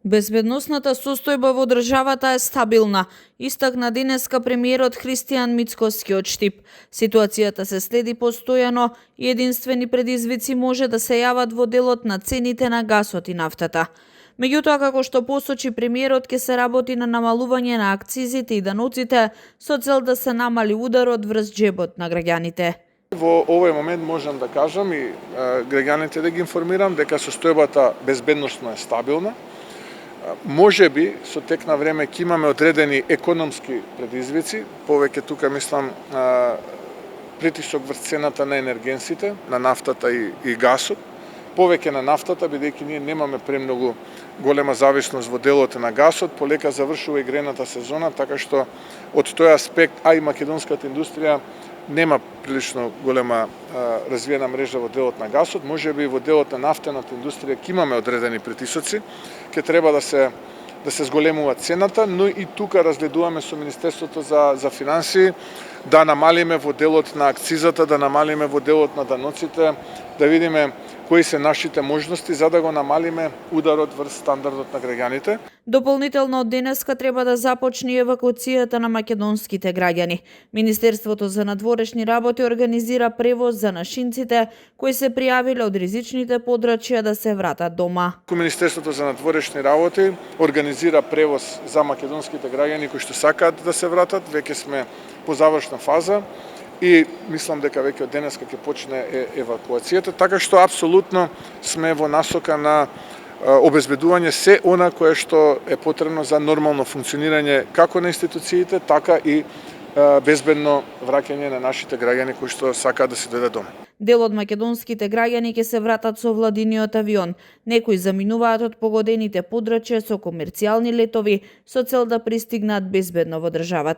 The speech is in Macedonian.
Безбедносната состојба во државата е стабилна, истакна денеска премиерот Христијан Мицкоски од Штип. Ситуацијата се следи постојано и единствени предизвици може да се јават во делот на цените на гасот и нафтата. Меѓутоа, како што посочи премиерот, ќе се работи на намалување на акцизите и даноците со цел да се намали ударот врз џебот на граѓаните. Во овој момент можам да кажам и граѓаните да ги информирам дека состојбата безбедносно е стабилна. Може би со тек на време ќе имаме одредени економски предизвици, повеќе тука мислам притисок врз цената на енергенсите, на нафтата и гасот, повеќе на нафтата, бидејќи ние немаме премногу голема зависност во делот на гасот, полека завршува и грената сезона, така што од тој аспект, а и македонската индустрија нема прилично голема развиена мрежа во делот на гасот, може би во делот на нафтената индустрија ќе имаме одредени притисоци, ќе треба да се зголемува цената, но и тука разгледуваме со Министерството за финансии да намалиме во делот на акцизата, да намалиме во делот на даноците, да видиме кои се нашите можности за да го намалиме ударот врз стандардот на граѓаните. Дополнително од денеска треба да започне евакуацијата на македонските граѓани. Министерството за надворешни работи организира превоз за нашинците кои се пријавиле од ризичните подрачја да се вратат дома. Министерството за надворешни работи организира превоз за македонските граѓани кои што сакаат да се вратат. Веќе сме по завршна фаза и мислам дека веќе од денеска ќе почне евакуацијата, така што апсолутно сме во насока на обезбедување се она кое што е потребно за нормално функционирање како на институциите, така и безбедно враќање на нашите граѓани кои што сакаат да се дојдат дома. Дел од македонските граѓани ќе се вратат со владиниот авион. Некои заминуваат од погодените подрачја со комерцијални летови со цел да пристигнат безбедно во државата.